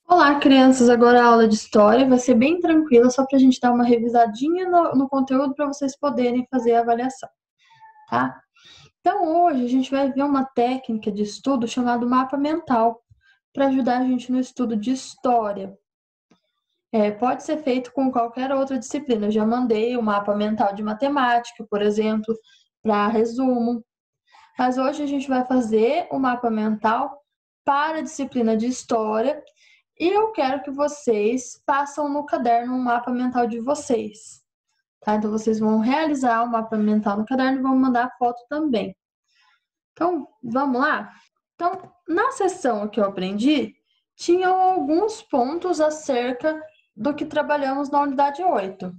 Olá, crianças! Agora a aula de história vai ser bem tranquila, só para a gente dar uma revisadinha no conteúdo para vocês poderem fazer a avaliação, tá? Então, hoje a gente vai ver uma técnica de estudo chamada mapa mental, para ajudar a gente no estudo de história. Pode ser feito com qualquer outra disciplina. Eu já mandei o mapa mental de matemática, por exemplo, para resumo. Mas hoje a gente vai fazer o mapa mental para a disciplina de história. E eu quero que vocês façam no caderno um mapa mental de vocês, tá? Então, vocês vão realizar o mapa mental no caderno e vão mandar foto também. Então, vamos lá? Então, na sessão que eu aprendi, tinham alguns pontos acerca do que trabalhamos na unidade 8.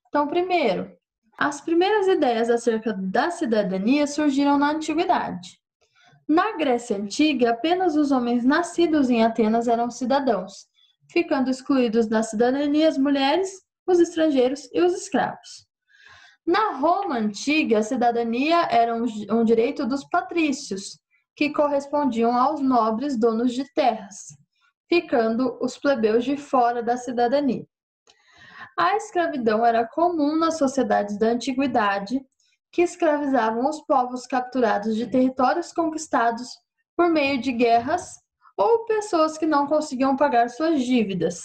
Então, primeiro, as primeiras ideias acerca da cidadania surgiram na antiguidade. Na Grécia Antiga, apenas os homens nascidos em Atenas eram cidadãos, ficando excluídos da cidadania as mulheres, os estrangeiros e os escravos. Na Roma Antiga, a cidadania era um direito dos patrícios, que correspondiam aos nobres donos de terras, ficando os plebeus de fora da cidadania. A escravidão era comum nas sociedades da antiguidade, que escravizavam os povos capturados de territórios conquistados por meio de guerras ou pessoas que não conseguiam pagar suas dívidas.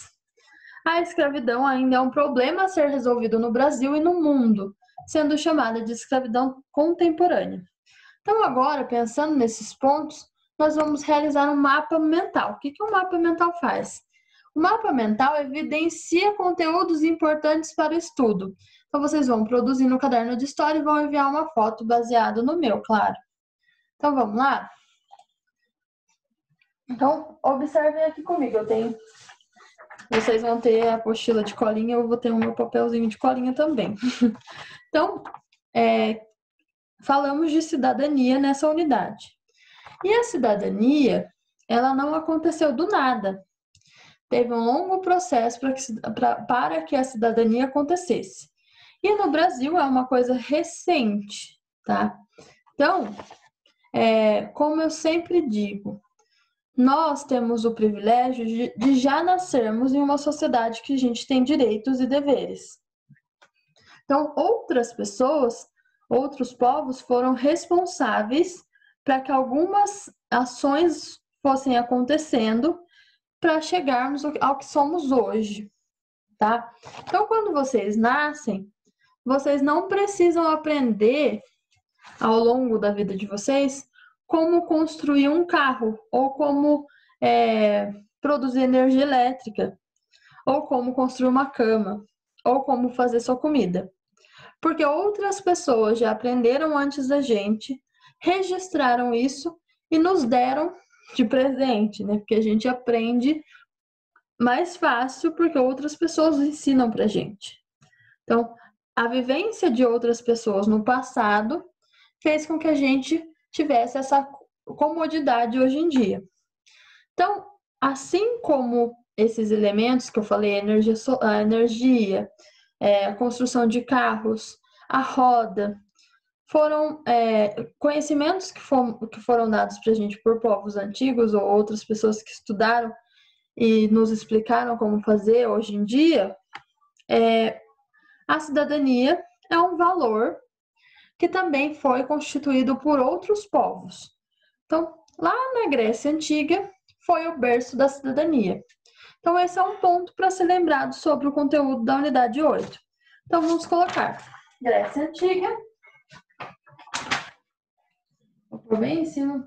A escravidão ainda é um problema a ser resolvido no Brasil e no mundo, sendo chamada de escravidão contemporânea. Então, agora, pensando nesses pontos, nós vamos realizar um mapa mental. O que um mapa mental faz? O mapa mental evidencia conteúdos importantes para o estudo. Então, vocês vão produzir no caderno de história e vão enviar uma foto baseada no meu, claro. Então, vamos lá? Então, observem aqui comigo. Vocês vão ter a apostila de colinha, eu vou ter o meu papelzinho de colinha também. Então, falamos de cidadania nessa unidade. E a cidadania, ela não aconteceu do nada. Teve um longo processo para que a cidadania acontecesse. E no Brasil é uma coisa recente, tá? Então, como eu sempre digo, nós temos o privilégio de já nascermos em uma sociedade que a gente tem direitos e deveres. Então, outras pessoas, outros povos foram responsáveis para que algumas ações fossem acontecendo para chegarmos ao que somos hoje, tá? Então, quando vocês nascem, vocês não precisam aprender ao longo da vida de vocês como construir um carro, ou como produzir energia elétrica, ou como construir uma cama, ou como fazer sua comida. Porque outras pessoas já aprenderam antes da gente, registraram isso e nos deram de presente, né? Porque a gente aprende mais fácil porque outras pessoas ensinam pra gente. Então, a vivência de outras pessoas no passado fez com que a gente tivesse essa comodidade hoje em dia. Então, assim como esses elementos que eu falei, a energia, a construção de carros, a roda, foram conhecimentos que foram dados para a gente por povos antigos ou outras pessoas que estudaram e nos explicaram como fazer hoje em dia. A cidadania é um valor que também foi constituído por outros povos. Então, lá na Grécia Antiga, foi o berço da cidadania. Então, esse é um ponto para ser lembrado sobre o conteúdo da unidade 8. Então, vamos colocar Grécia Antiga. Vou pôr bem em cima.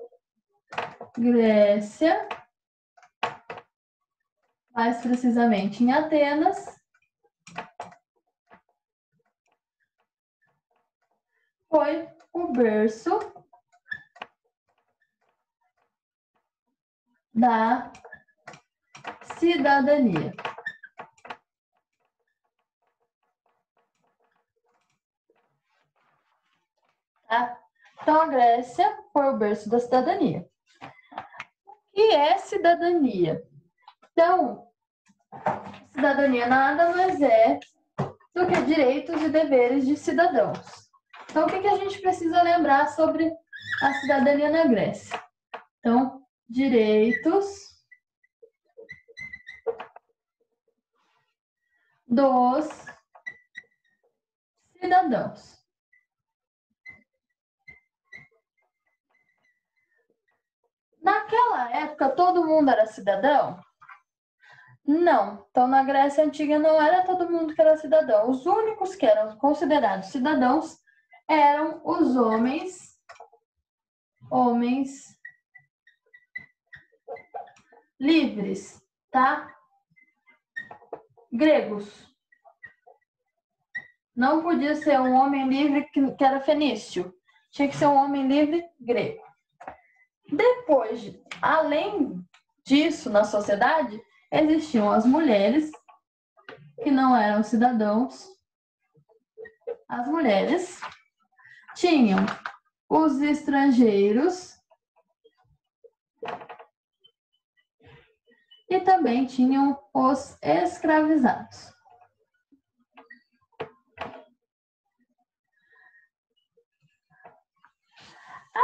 Grécia, mais precisamente em Atenas, foi o berço da cidadania. Tá? Então, a Grécia foi o berço da cidadania. O que é cidadania? Então, cidadania nada mais é do que direitos e deveres de cidadãos. Então, o que a gente precisa lembrar sobre a cidadania na Grécia? Então, direitos dos cidadãos. Naquela época, todo mundo era cidadão? Não. Então, na Grécia Antiga, não era todo mundo que era cidadão. Os únicos que eram considerados cidadãos eram os homens livres, tá? Gregos. Não podia ser um homem livre que era fenício. Tinha que ser um homem livre grego. Depois, além disso, na sociedade, existiam as mulheres que não eram cidadãos. As mulheres tinham os estrangeiros e também tinham os escravizados.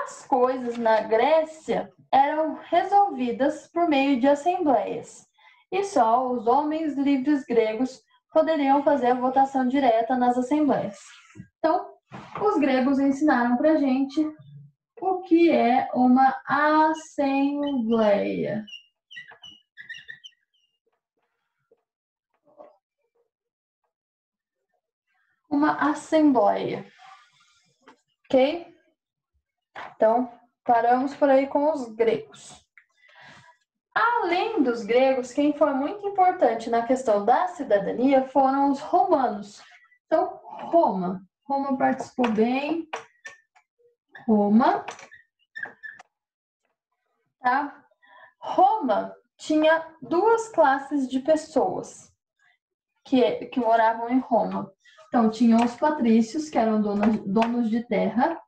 As coisas na Grécia eram resolvidas por meio de assembleias, e só os homens livres gregos poderiam fazer a votação direta nas assembleias. Então, os gregos ensinaram pra gente o que é uma assembleia. Uma assembleia. Ok? Então, paramos por aí com os gregos. Além dos gregos, quem foi muito importante na questão da cidadania foram os romanos. Então, Roma participou bem. Roma, tá? Roma tinha duas classes de pessoas que moravam em Roma. Então, tinham os patrícios, que eram donos de terra.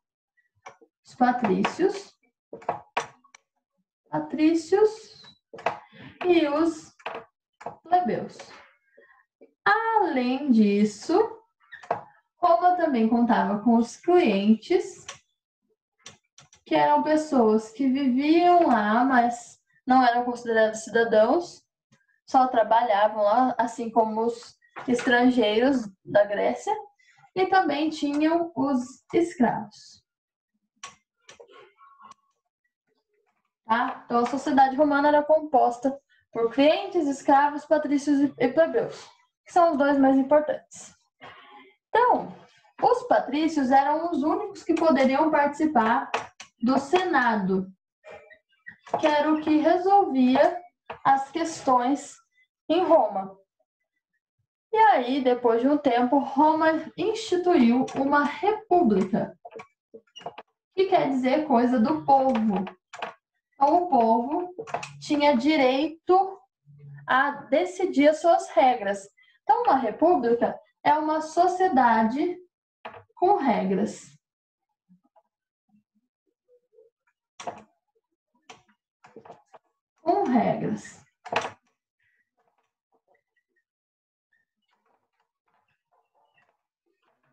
Os patrícios e os plebeus. Além disso, Roma também contava com os clientes, que eram pessoas que viviam lá, mas não eram considerados cidadãos, só trabalhavam lá, assim como os estrangeiros da Grécia, e também tinham os escravos. Tá? Então, a sociedade romana era composta por clientes, escravos, patrícios e plebeus, que são os dois mais importantes. Então, os patrícios eram os únicos que poderiam participar do Senado, que era o que resolvia as questões em Roma. E aí, depois de um tempo, Roma instituiu uma república, que quer dizer coisa do povo. Então, o povo tinha direito a decidir as suas regras. Então, uma república é uma sociedade com regras. Com regras.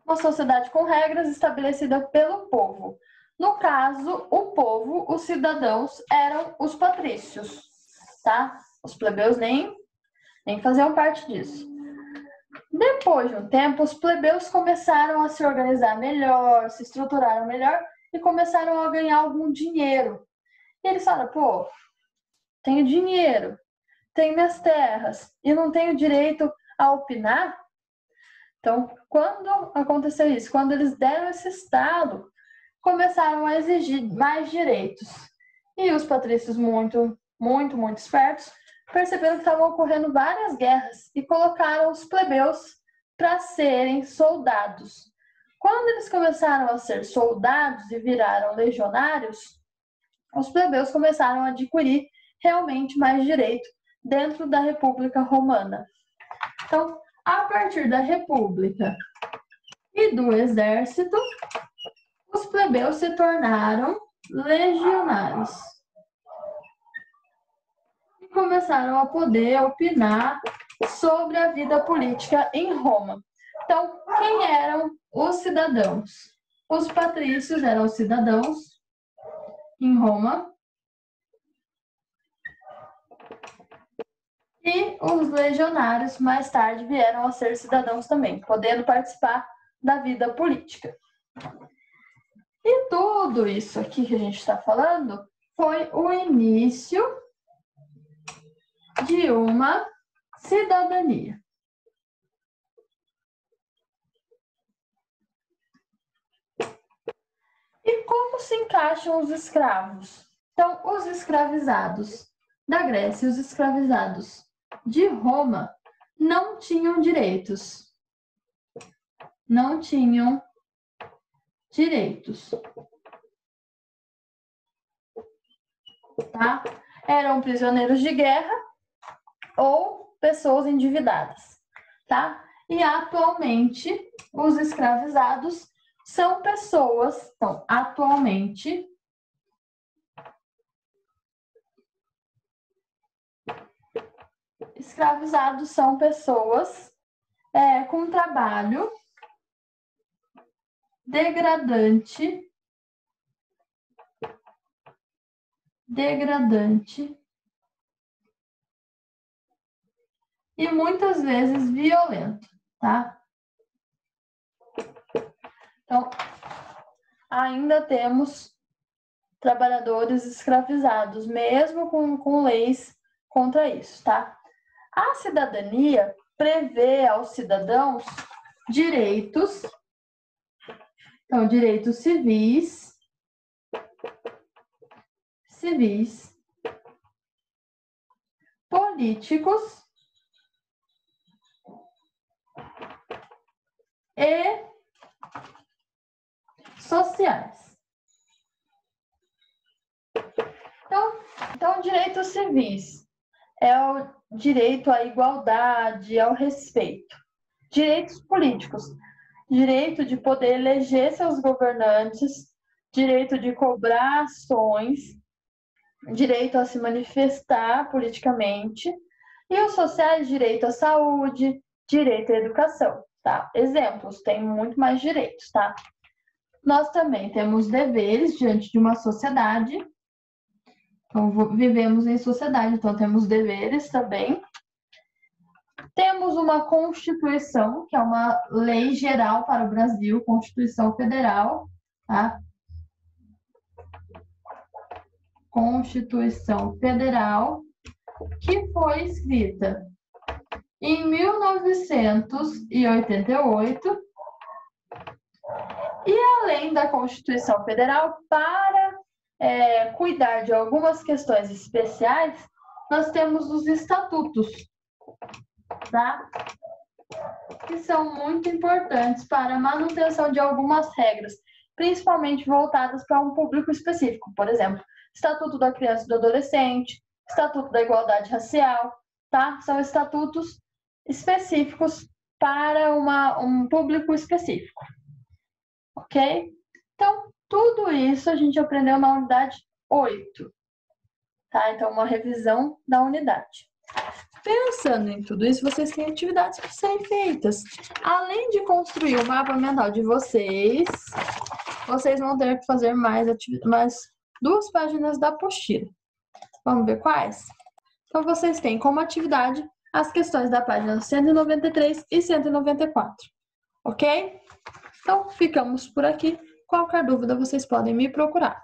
Uma sociedade com regras estabelecida pelo povo. No caso, o povo, os cidadãos, eram os patrícios, tá? Os plebeus nem faziam parte disso. Depois de um tempo, os plebeus começaram a se organizar melhor, se estruturaram melhor e começaram a ganhar algum dinheiro. E eles falaram, pô, tenho dinheiro, tenho minhas terras e não tenho direito a opinar? Então, quando aconteceu isso? Quando eles deram esse estalo, começaram a exigir mais direitos. E os patrícios, muito espertos, perceberam que estavam ocorrendo várias guerras e colocaram os plebeus para serem soldados. Quando eles começaram a ser soldados e viraram legionários, os plebeus começaram a adquirir realmente mais direito dentro da República Romana. Então, a partir da República e do Exército, os plebeus se tornaram legionários e começaram a poder opinar sobre a vida política em Roma. Então, quem eram os cidadãos? Os patrícios eram os cidadãos em Roma e os legionários mais tarde vieram a ser cidadãos também, podendo participar da vida política. E tudo isso aqui que a gente está falando foi o início de uma cidadania. E como se encaixam os escravos? Então, os escravizados da Grécia e os escravizados de Roma não tinham direitos. Não tinham direitos. Tá? Eram prisioneiros de guerra ou pessoas endividadas, tá? E atualmente os escravizados são pessoas, então atualmente escravizados são pessoas com trabalho degradante e muitas vezes violento, tá? Então, ainda temos trabalhadores escravizados, mesmo com leis contra isso, tá? A cidadania prevê aos cidadãos direitos, então, direitos civis, políticos e sociais. Então, direitos civis é o direito à igualdade, ao respeito. Direitos políticos, direito de poder eleger seus governantes, direito de cobrar ações, direito a se manifestar politicamente, e os sociais, direito à saúde, direito à educação, tá? Exemplos, tem muito mais direitos, tá? Nós também temos deveres diante de uma sociedade. Então, vivemos em sociedade, então temos deveres também. Temos uma Constituição, que é uma lei geral para o Brasil, Constituição Federal, tá? Constituição Federal, que foi escrita em 1988. E além da Constituição Federal, para cuidar de algumas questões especiais, nós temos os estatutos, tá? Que são muito importantes para a manutenção de algumas regras, principalmente voltadas para um público específico. Por exemplo, Estatuto da Criança e do Adolescente, Estatuto da Igualdade Racial, tá? São estatutos específicos para um público específico, ok? Então, tudo isso a gente aprendeu na unidade 8, tá? Então, uma revisão da unidade. Pensando em tudo isso, vocês têm atividades para serem feitas. Além de construir o mapa mental de vocês vão ter que fazer mais 2 páginas da apostila. Vamos ver quais? Então, vocês têm como atividade as questões da página 193 e 194, ok? Então, ficamos por aqui. Qualquer dúvida, vocês podem me procurar.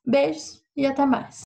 Beijos e até mais!